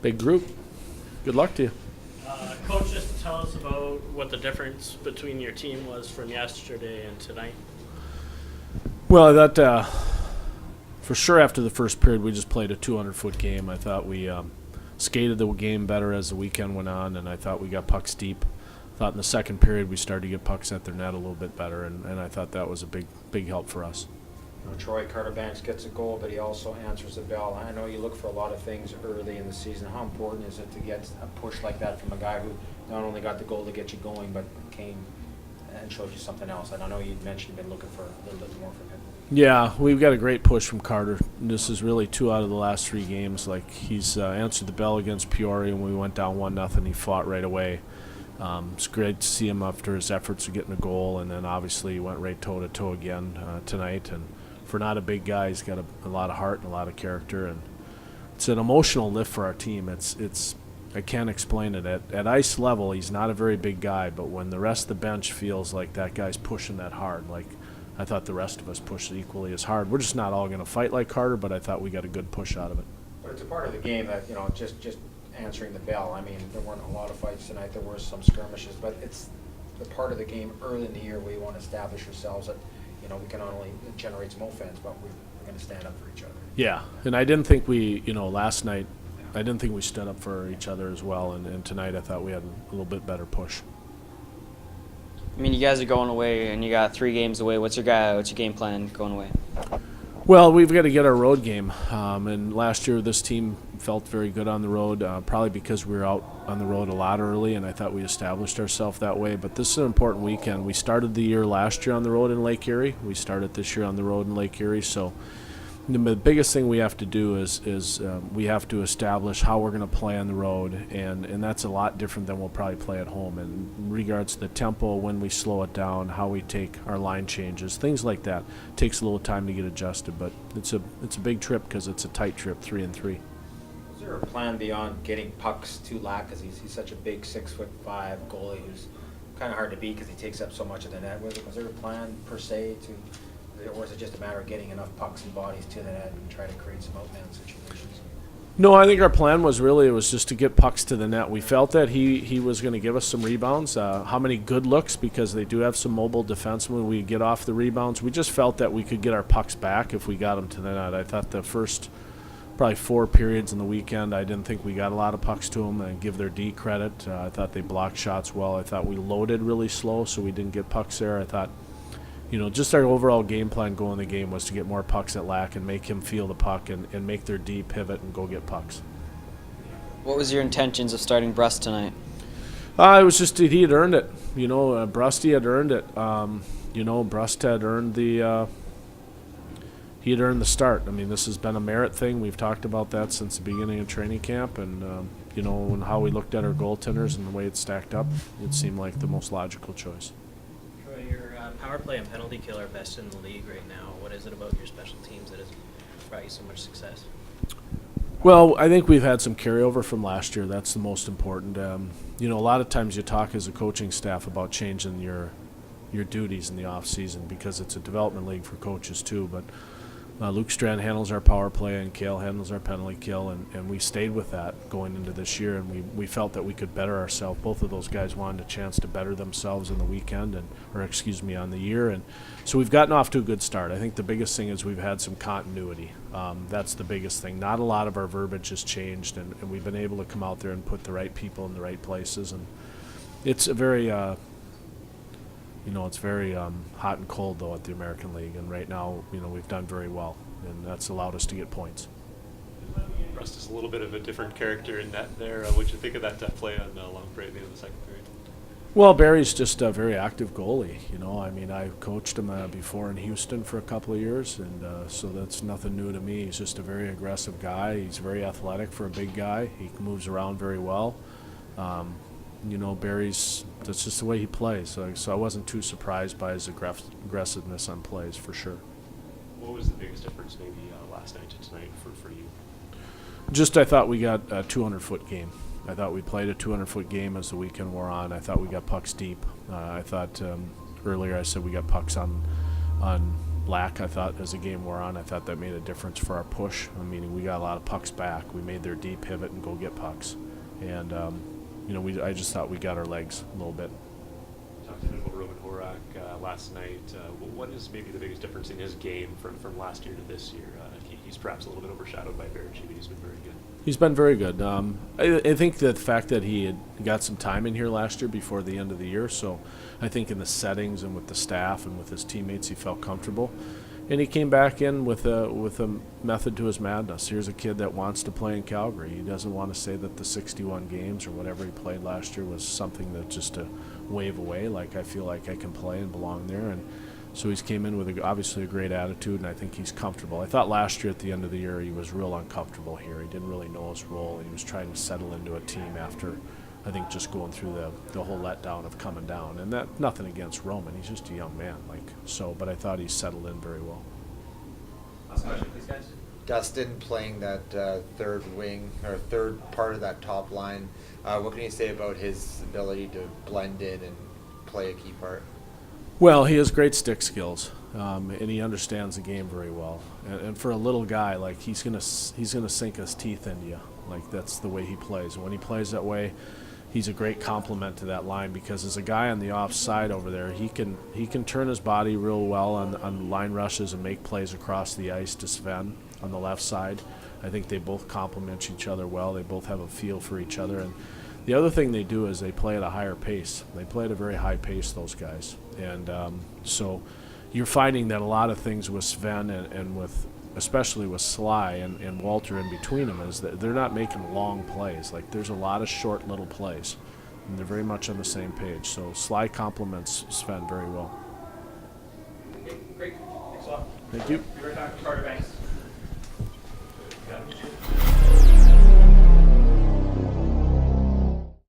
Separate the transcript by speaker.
Speaker 1: Big group. Good luck to you.
Speaker 2: Coach, just tell us about what the difference between your team was from yesterday and tonight.
Speaker 1: Well, that for sure after the first period we just played a 200-foot game. I thought we skated the game better as the weekend went on, and I thought we got pucks deep. I thought in the second period we started to get pucks at their net a little bit better, and I thought that was a big help for us.
Speaker 3: Troy Carter Banks gets a goal, but he also answers the bell. I know you look for a lot of things early in the season. How important is it to get a push like that from a guy who not only got the goal to get you going, but came and showed you something else? And I know you mentioned you've been looking for a little bit more from him.
Speaker 1: Yeah, we've got a great push from Carter. This is really 2 out of the last 3 games. Like, he's answered the bell against Peoria when we went down 1-0. He fought right away. It's great to see him after his efforts of getting a goal, and then obviously he went right toe-to-toe again tonight. And for not a big guy, he's got a lot of heart and a lot of character, and it's an emotional lift for our team. It's I can't explain it. At ice level, he's not a very big guy, but when the rest of the bench feels like that guy's pushing that hard, like I thought the rest of us pushed equally as hard. We're just not all going to fight like Carter, but I thought we got a good push out of it.
Speaker 3: But it's a part of the game that, just answering the bell. I mean, there weren't a lot of fights tonight. There were some skirmishes, but it's the part of the game early in the year where you want to establish yourselves that, we can not only generate some offense, but we're going to stand up for each other.
Speaker 1: Yeah, and I didn't think we, last night, I didn't think we stood up for each other as well, and tonight I thought we had a little bit better push.
Speaker 4: I mean, you guys are going away, and you got 3 games away. What's your game plan going away?
Speaker 1: Well, we've got to get our road game, and last year this team felt very good on the road, probably because we were out on the road a lot early, and I thought we established ourselves that way. But this is an important weekend. We started the year last year on the road in Lake Erie. We started this year on the road in Lake Erie, so the biggest thing we have to do is we have to establish how we're going to play on the road, and that's a lot different than we'll probably play at home. And in regards to the tempo, when we slow it down, how we take our line changes, things like that, it takes a little time to get adjusted. But it's a big trip because it's a tight trip, 3-3.
Speaker 3: Is there a plan beyond getting pucks to Lack, because he's such a big 6'5" goalie who's kind of hard to beat because he takes up so much of the net? Was there a plan per se or is it just a matter of getting enough pucks and bodies to the net and try to create some outman situations?
Speaker 1: No, I think our plan was just to get pucks to the net. We felt that he was going to give us some rebounds. How many good looks, because they do have some mobile defensemen. We get off the rebounds. We just felt that we could get our pucks back if we got them to the net. I thought the first probably 4 periods in the weekend, I didn't think we got a lot of pucks to them, and give their D credit. I thought they blocked shots well. I thought we loaded really slow, so we didn't get pucks there. I thought just our overall game plan going the game was to get more pucks at Lack and make him feel the puck and make their D pivot and go get pucks.
Speaker 4: What was your intentions of starting Brust tonight?
Speaker 1: It was just he had earned it. Brusty had earned it. Brust had earned he had earned the start. I mean, this has been a merit thing. We've talked about that since the beginning of training camp, and and how we looked at our goaltenders and the way it stacked up, it seemed like the most logical choice.
Speaker 5: Your power play and penalty kill are best in the league right now. What is it about your special teams that has brought you so much success?
Speaker 1: Well, I think we've had some carryover from last year. That's the most important. A lot of times you talk as a coaching staff about changing your duties in the off season because it's a development league for coaches too. But Luke Strand handles our power play and Cale handles our penalty kill, and we stayed with that going into this year, and we felt that we could better ourselves. Both of those guys wanted a chance to better themselves in the weekend on the year, and so we've gotten off to a good start. I think the biggest thing is we've had some continuity. That's the biggest thing. Not a lot of our verbiage has changed, and we've been able to come out there and put the right people in the right places, and it's a very it's very hot and cold, though, at the American League. And right now, we've done very well, and that's allowed us to get points.
Speaker 6: Rust is a little bit of a different character in that there. What'd you think of that play on Long Parade at the end of the second period?
Speaker 1: Well, Barry's just a very active goalie. I coached him before in Houston for a couple of years, and so that's nothing new to me. He's just a very aggressive guy. He's very athletic for a big guy. He moves around very well. Barry's, that's just the way he plays. So I wasn't too surprised by his aggressiveness on plays, for sure.
Speaker 6: What was the biggest difference maybe last night to tonight for you?
Speaker 1: Just I thought we got a 200-foot game. I thought we played a 200-foot game as the weekend wore on. I thought we got pucks deep. I thought earlier I said we got pucks on lack, I thought, as the game wore on. I thought that made a difference for our push, meaning we got a lot of pucks back. We made their D pivot and go get pucks. And, I just thought we got our legs a little bit.
Speaker 6: Talked a bit about Roman Horak last night. What is maybe the biggest difference in his game from last year to this year? He's perhaps a little bit overshadowed by Berardi, but he's been very good.
Speaker 1: He's been very good. I think that the fact that he had got some time in here last year before the end of the year, so I think in the settings and with the staff and with his teammates, he felt comfortable. And he came back in with a method to his madness. Here's a kid that wants to play in Calgary. He doesn't want to say that the 61 games or whatever he played last year was something that just to wave away. Like, I feel like I can play and belong there. And so he's came in with obviously a great attitude, and I think he's comfortable. I thought last year at the end of the year he was real uncomfortable here. He didn't really know his role. He was trying to settle into a team after, I think, just going through the whole letdown of coming down. And that nothing against Roman. He's just a young man. But I thought he settled in very well.
Speaker 5: Last question, please, guys.
Speaker 7: Dustin playing that third wing or third part of that top line. What can you say about his ability to blend in and play a key part?
Speaker 1: Well, he has great stick skills, and he understands the game very well. And for a little guy, he's gonna sink his teeth into you. That's the way he plays. And when he plays that way, he's a great complement to that line, because as a guy on the offside over there, he can turn his body real well on line rushes and make plays across the ice to Sven on the left side. I think they both complement each other well. They both have a feel for each other. And the other thing they do is they play at a higher pace. They play at a very high pace, those guys. And so you're finding that a lot of things with Sven and with, especially with Sly and Walter in between them, is that they're not making long plays. There's a lot of short little plays, and they're very much on the same page. So Sly complements Sven very well.
Speaker 5: Okay, great. Thanks a lot.
Speaker 1: Thank you.
Speaker 5: Be right back with Carter Banks.